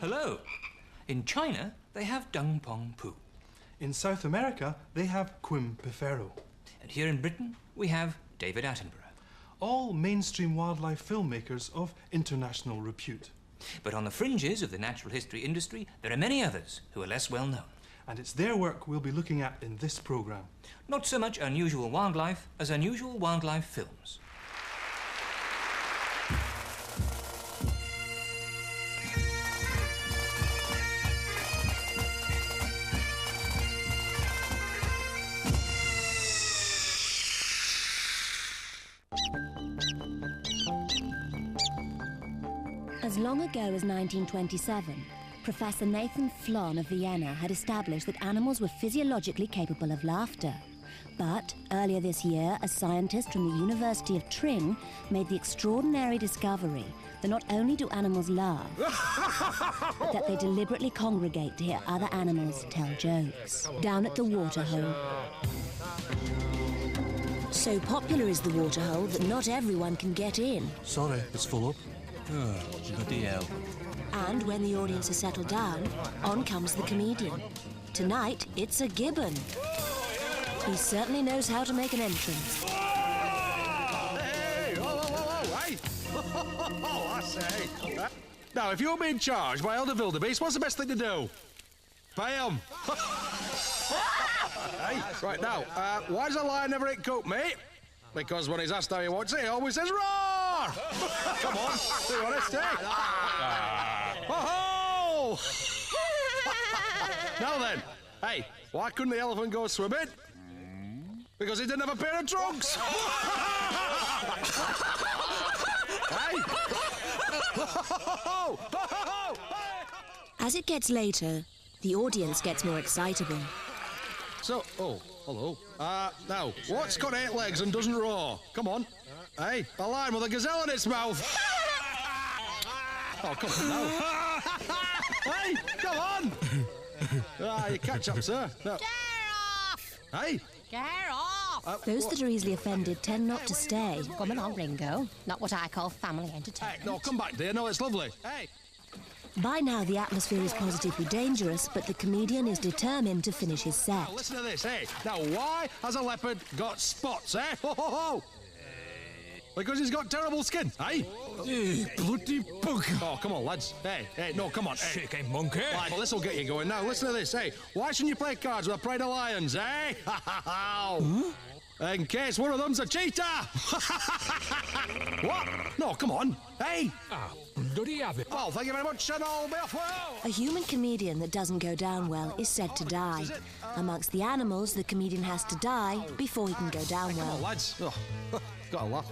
Hello. In China, they have dung pong poo. In South America, they have Quim-Pifero. And here in Britain, we have David Attenborough. All mainstream wildlife filmmakers of international repute. But on the fringes of the natural history industry, there are many others who are less well known. And it's their work we'll be looking at in this programme. Not so much unusual wildlife as unusual wildlife films. As long ago as 1927, Professor Nathan Flon of Vienna had established that animals were physiologically capable of laughter. But earlier this year, a scientist from the University of Tring made the extraordinary discovery that not only do animals laugh, but that they deliberately congregate to hear other animals tell jokes. Down at the waterhole. So popular is the waterhole that not everyone can get in. Sorry, it's full up. Oh, bloody hell. And when the audience has settled down, on comes the comedian. Tonight, it's a gibbon. He certainly knows how to make an entrance. Hey! Hey! I say. Now, if you're being charged by elder wildebeest, what's the best thing to do? Pay 'em. Hey, right now, why does a lion never eat coke, mate? Because when he's asked how he wants it, he always says, roar! Come on, be honest, eh? Ho-ho! Now then, hey, why couldn't the elephant go swimming? Because he didn't have a pair of trunks! Hey! As it gets later, the audience gets more excitable. So, oh, hello. Now, what's got 8 legs and doesn't roar? Come on. Hey, a lion with a gazelle in its mouth. Oh, come on now. Hey, come on. You catch up, sir. No. Get off! Hey. Get off! Those that are easily offended tend not to stay. Come along, Ringo. Not what I call family entertainment. Hey, no, come back, dear. No, it's lovely. Hey. By now, the atmosphere is positively dangerous, but the comedian is determined to finish his set. Now, listen to this, hey. Now, why has a leopard got spots, eh? Ho, ho, ho! Because he's got terrible skin, eh? Bloody bug. Oh, come on, lads. Hey, no, come on. Hey. Shaking monkey. Right, well, this'll get you going. Now, listen to this, hey. Why shouldn't you play cards with a pride of lions, eh? In case one of them's a cheetah! What? No, come on. Hey! Bloody have it. Well, thank you very much, and I'll be off well. A human comedian that doesn't go down well is said to die. Amongst the animals, the comedian has to die before he can go down Come on, well. lads. Oh, got a laugh.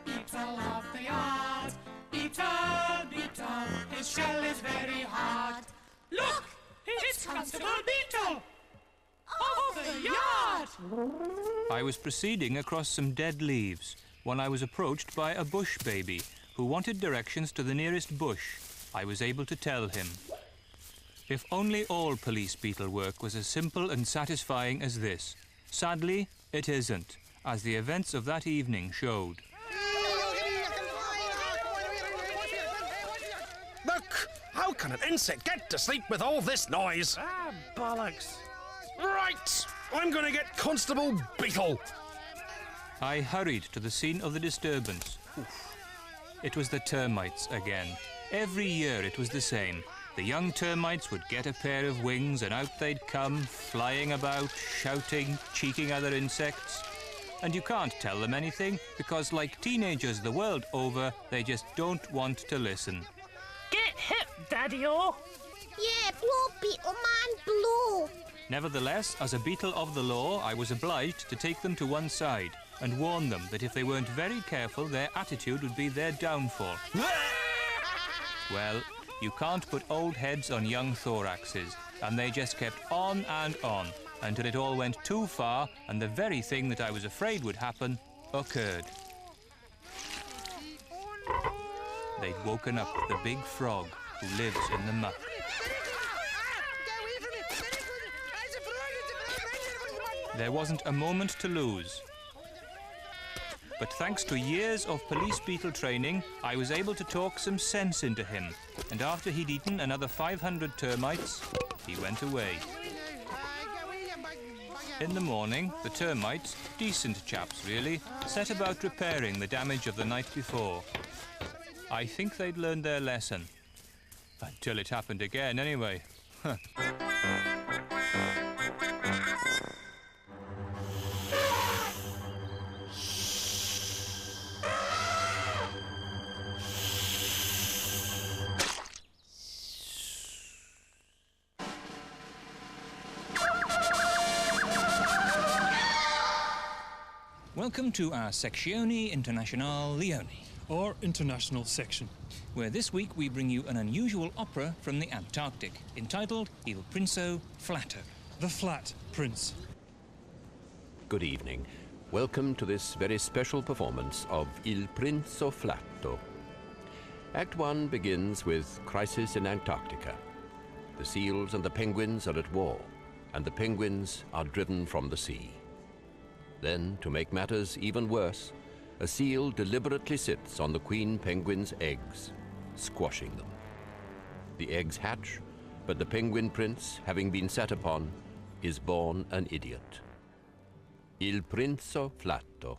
Beetle of the yard. Beetle, his shell is very hard. Look, it's Constable Beetle of the yard. I was proceeding across some dead leaves when I was approached by a bush baby who wanted directions to the nearest bush. I was able to tell him. If only all police beetle work was as simple and satisfying as this. Sadly, it isn't, as the events of that evening showed. Look! How can an insect get to sleep with all this noise? Bollocks. Right! I'm gonna get Constable Beetle. I hurried to the scene of the disturbance. Oof. It was the termites again. Every year it was the same. The young termites would get a pair of wings and out they'd come, flying about, shouting, cheeking other insects. And you can't tell them anything because, like teenagers the world over, they just don't want to listen. Get hip, Daddy-o. Yeah, blow, beetle man, blow. Nevertheless, as a beetle of the law, I was obliged to take them to one side and warn them that if they weren't very careful, their attitude would be their downfall. Well, you can't put old heads on young thoraxes, and they just kept on and on until it all went too far and the very thing that I was afraid would happen occurred. They'd woken up the big frog who lives in the muck. There wasn't a moment to lose. But thanks to years of police beetle training, I was able to talk some sense into him. And after he'd eaten another 500 termites, he went away. In the morning, the termites, decent chaps really, set about repairing the damage of the night before. I think they'd learned their lesson. Until it happened again, anyway. Welcome to our Sezione Internationale Leone, Or international section. where this week we bring you an unusual opera from the Antarctic, entitled Il Princo Flatto. The Flat Prince. Good evening. Welcome to this very special performance of Il Princo Flatto. Act 1 begins with Crisis in Antarctica. The seals and the penguins are at war, and the penguins are driven from the sea. Then, to make matters even worse, a seal deliberately sits on the queen penguin's eggs, squashing them. The eggs hatch, but the penguin prince, having been sat upon, is born an idiot. Il Princo Flatto.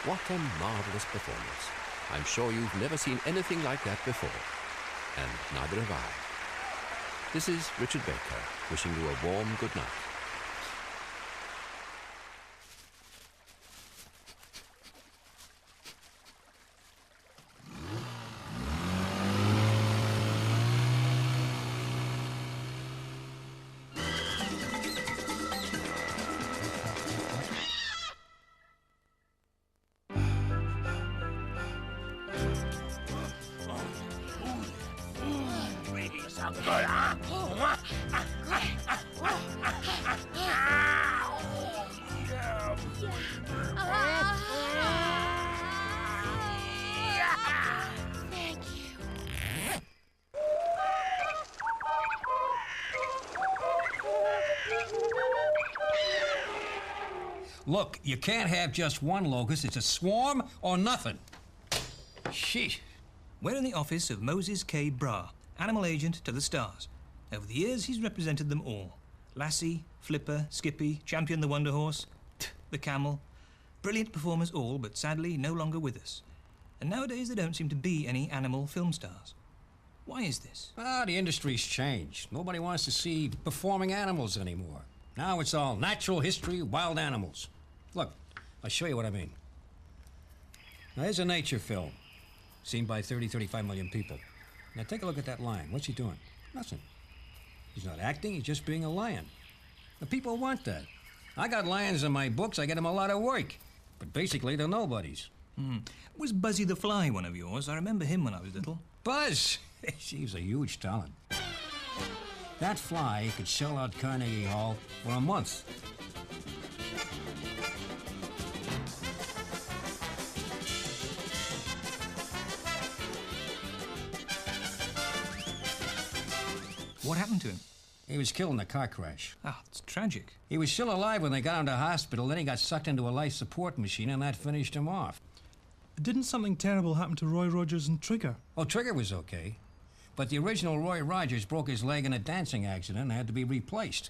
What a marvellous performance. I'm sure you've never seen anything like that before. And neither have I. This is Richard Baker, wishing you a warm good night. Look, you can't have just one locust. It's a swarm or nothing. Sheesh. We're in the office of Moses K. Bra, animal agent to the stars. Over the years, he's represented them all. Lassie, Flipper, Skippy, Champion the Wonder Horse, the Camel. Brilliant performers all, but sadly no longer with us. And nowadays there don't seem to be any animal film stars. Why is this? The industry's changed. Nobody wants to see performing animals anymore. Now it's all natural history, wild animals. Look, I'll show you what I mean. Now, here's a nature film, seen by 35 million people. Now, take a look at that lion. What's he doing? Nothing. He's not acting, he's just being a lion. The people want that. I got lions in my books, I get them a lot of work. But basically, they're nobodies. Was Buzzy the Fly one of yours? I remember him when I was little. Buzz! He's a huge talent. That fly could sell out Carnegie Hall for a month. What happened to him? He was killed in a car crash. It's tragic. He was still alive when they got him to hospital, then he got sucked into a life support machine and that finished him off. Didn't something terrible happen to Roy Rogers and Trigger? Oh, Trigger was okay. But the original Roy Rogers broke his leg in a dancing accident and had to be replaced.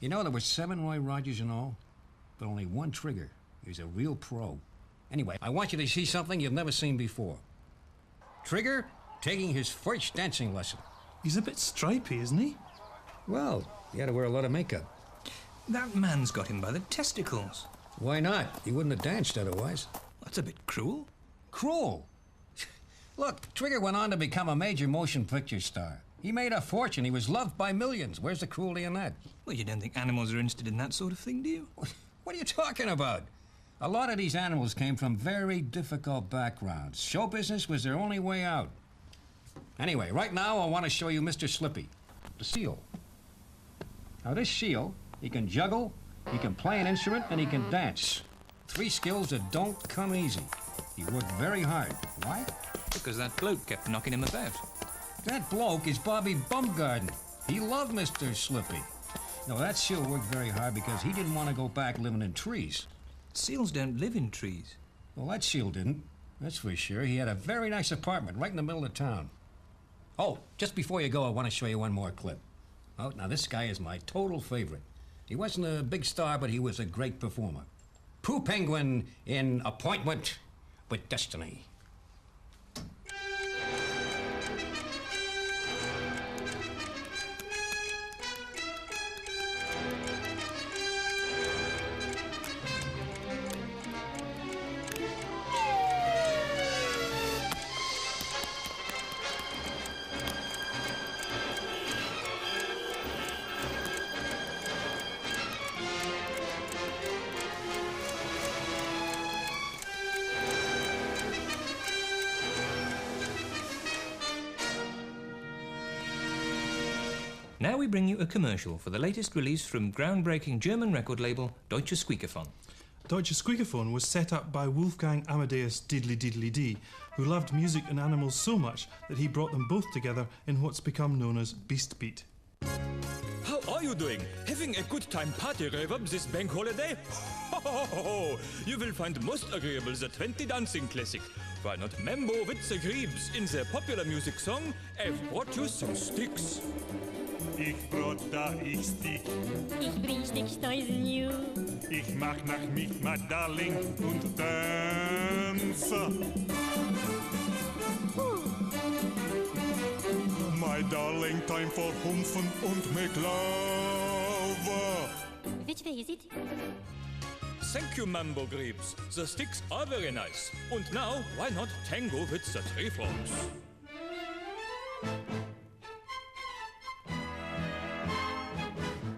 You know, there were 7 Roy Rogers in all, but only 1 Trigger. He was a real pro. Anyway, I want you to see something you've never seen before. Trigger taking his first dancing lesson. He's a bit stripy, isn't he? Well, he had to wear a lot of makeup. That man's got him by the testicles. Why not? He wouldn't have danced otherwise. That's a bit cruel. Cruel? Look, Trigger went on to become a major motion picture star. He made a fortune. He was loved by millions. Where's the cruelty in that? Well, you don't think animals are interested in that sort of thing, do you? What are you talking about? A lot of these animals came from very difficult backgrounds. Show business was their only way out. Anyway, right now I want to show you Mr. Slippy, the seal. Now this seal, he can juggle, he can play an instrument, and he can dance. 3 skills that don't come easy. He worked very hard. Why? Because that bloke kept knocking him about. That bloke is Bobby Bumgarden. He loved Mr. Slippy. No, that seal worked very hard because he didn't want to go back living in trees. Seals don't live in trees. Well, that seal didn't. That's for sure. He had a very nice apartment right in the middle of town. Oh, just before you go, I want to show you one more clip. Oh, now this guy is my total favorite. He wasn't a big star, but he was a great performer. Pooh Penguin in Appointment with Destiny. Now we bring you a commercial for the latest release from groundbreaking German record label Deutsche Squeakerphone. Deutsche Squeakerphone was set up by Wolfgang Amadeus Diddley Diddley Dee, who loved music and animals so much that he brought them both together in what's become known as Beast Beat. How are you doing? Having a good time party reverb this bank holiday? Ho, ho, ho, ho. You will find most agreeable the 20 dancing classic. Why not Mambo with the Grebes? In their popular music song, I've brought you some sticks. Ich brot da, ich stick. Ich bring Sticksteisen you. Ich mach nach mich, my darling, und tanze. My darling, time for Humpfen und make love. Which way is it? Thank you, Mambo Grapes. The sticks are very nice. And now, why not tango with the tree frogs?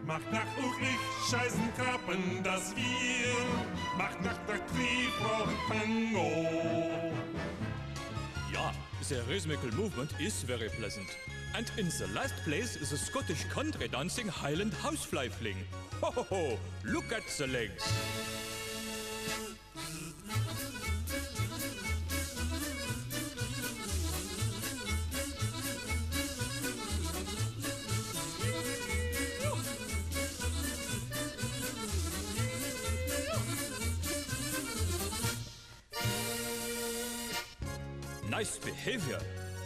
Macht nach und ich scheißen Krabben, das wir. Macht nach der Triefrock Tango. Yeah, the rhythmical movement is very pleasant. And in the last place is the Scottish country dancing Highland housefly fling. Ho ho ho, look at the legs. Nice behavior.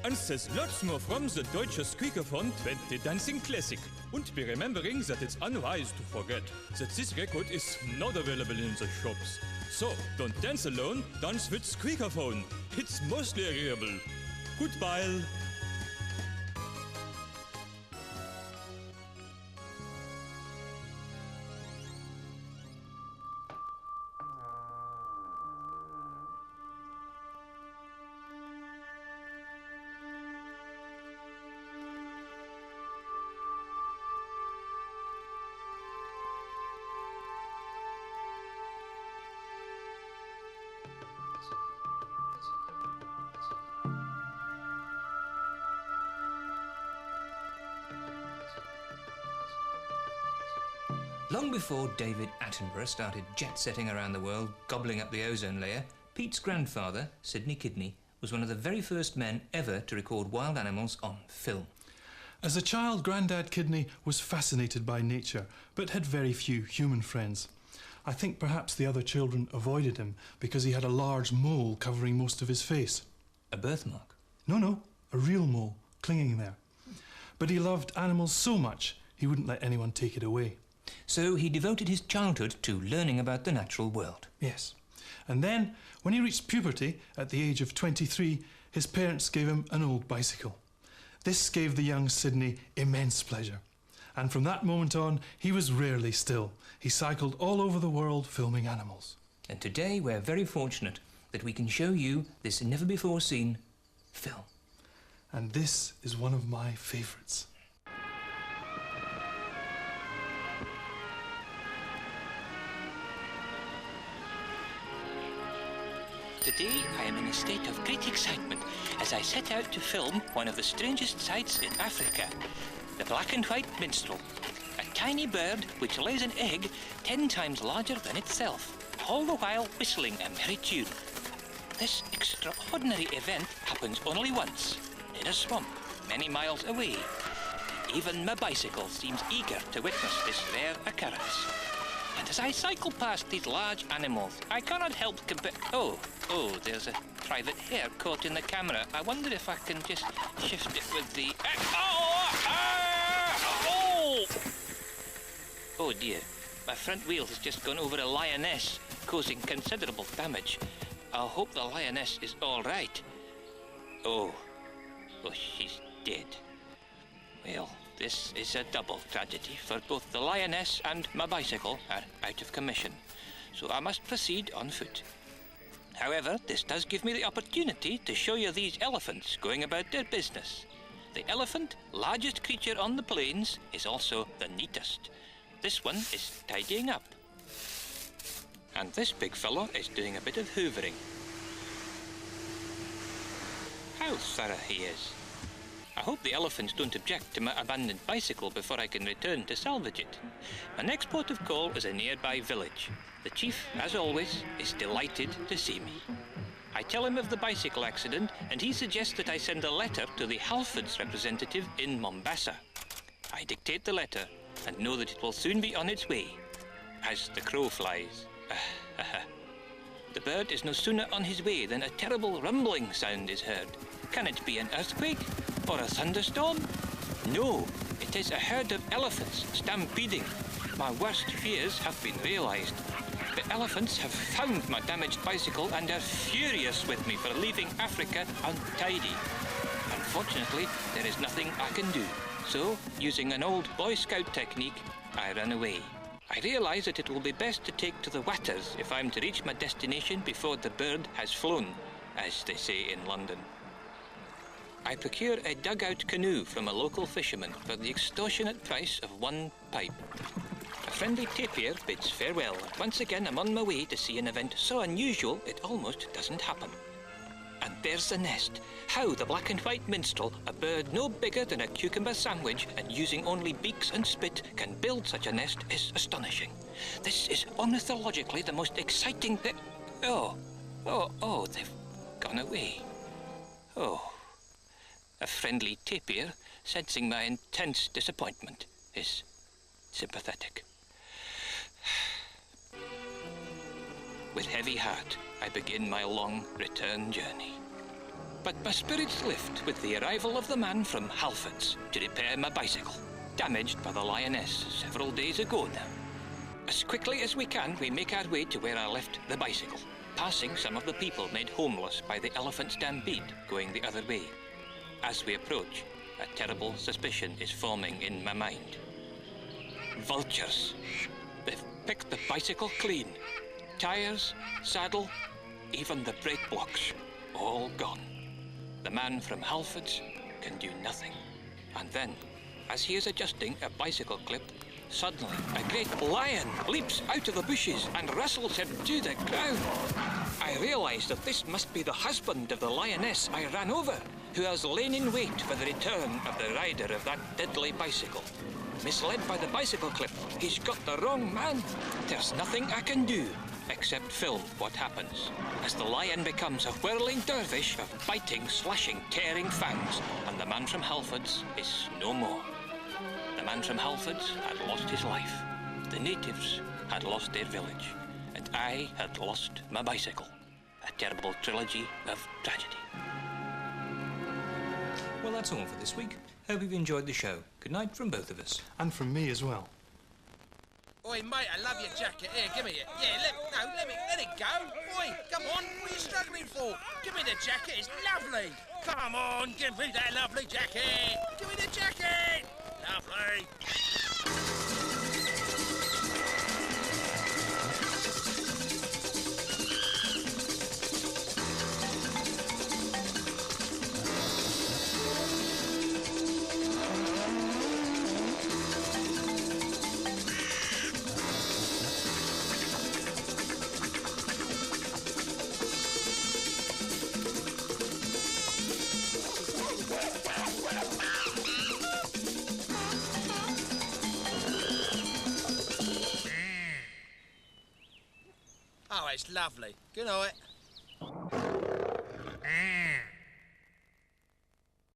And there's lots more from the Deutsche Squeakerphone 20 Dancing Classic. And be remembering that it's unwise to forget that this record is not available in the shops. So, don't dance alone, dance with Squeakerphone. It's mostly agreeable. Goodbye. Long before David Attenborough started jet-setting around the world, gobbling up the ozone layer, Pete's grandfather, Sidney Kidney, was one of the very first men ever to record wild animals on film. As a child, Grandad Kidney was fascinated by nature, but had very few human friends. I think perhaps the other children avoided him because he had a large mole covering most of his face. A birthmark? No, a real mole, clinging there. But he loved animals so much, he wouldn't let anyone take it away. So he devoted his childhood to learning about the natural world. Yes. And then, when he reached puberty, at the age of 23, his parents gave him an old bicycle. This gave the young Sidney immense pleasure. And from that moment on, he was rarely still. He cycled all over the world filming animals. And today we're very fortunate that we can show you this never-before-seen film. And this is one of my favourites. Today I am in a state of great excitement as I set out to film one of the strangest sights in Africa, the black and white minstrel, a tiny bird which lays an egg 10 times larger than itself, all the while whistling a merry tune. This extraordinary event happens only once, in a swamp many miles away. Even my bicycle seems eager to witness this rare occurrence. And as I cycle past these large animals, I cannot help Oh, there's a private hair caught in the camera. I wonder if I can just shift it with the... Oh dear, my front wheel has just gone over a lioness, causing considerable damage. I hope the lioness is all right. Oh, she's dead. Well, this is a double tragedy, for both the lioness and my bicycle are out of commission, so I must proceed on foot. However, this does give me the opportunity to show you these elephants going about their business. The elephant, largest creature on the plains, is also the neatest. This one is tidying up. And this big fellow is doing a bit of hoovering. How thorough he is. I hope the elephants don't object to my abandoned bicycle before I can return to salvage it. My next port of call is a nearby village. The chief, as always, is delighted to see me. I tell him of the bicycle accident, and he suggests that I send a letter to the Halfords representative in Mombasa. I dictate the letter and know that it will soon be on its way, as the crow flies. The bird is no sooner on his way than a terrible rumbling sound is heard. Can it be an earthquake? Or a thunderstorm? No, It is a herd of elephants stampeding. My worst fears have been realised. The elephants have found my damaged bicycle and are furious with me for leaving Africa untidy. Unfortunately, there is nothing I can do. So, using an old Boy Scout technique, I run away. I realise that it will be best to take to the waters if I'm to reach my destination before the bird has flown, as they say in London. I procure a dugout canoe from a local fisherman for the extortionate price of 1 pipe. A friendly tapir bids farewell, and once again I'm on my way to see an event so unusual it almost doesn't happen. And there's the nest. How the black and white minstrel, a bird no bigger than a cucumber sandwich and using only beaks and spit, can build such a nest is astonishing. This is ornithologically the most exciting thing. Oh, they've gone away. Oh. A friendly tapir, sensing my intense disappointment, is sympathetic. With heavy heart, I begin my long return journey. But my spirits lift with the arrival of the man from Halfords to repair my bicycle, damaged by the lioness several days ago now. As quickly as we can, we make our way to where I left the bicycle, passing some of the people made homeless by the elephant stampede going the other way. As we approach, a terrible suspicion is forming in my mind. Vultures. They've picked the bicycle clean. Tires, saddle, even the brake blocks, all gone. The man from Halfords can do nothing. And then, as he is adjusting a bicycle clip, suddenly a great lion leaps out of the bushes and wrestles him to the ground. I realise that this must be the husband of the lioness I ran over, who has lain in wait for the return of the rider of that deadly bicycle. Misled by the bicycle clip, he's got the wrong man. There's nothing I can do except film what happens, as the lion becomes a whirling dervish of biting, slashing, tearing fangs, and the man from Halfords is no more. The man from Halfords had lost his life, the natives had lost their village, and I had lost my bicycle. A terrible trilogy of tragedy. Well, that's all for this week. Hope you've enjoyed the show. Good night from both of us. And from me as well. Oi, mate, I love your jacket. Here, give me it. Yeah, let it go. Oi, come on, what are you struggling for? Give me the jacket, it's lovely. Come on, give me that lovely jacket. Give me the jacket. Lovely. Oh, it's lovely. Good night.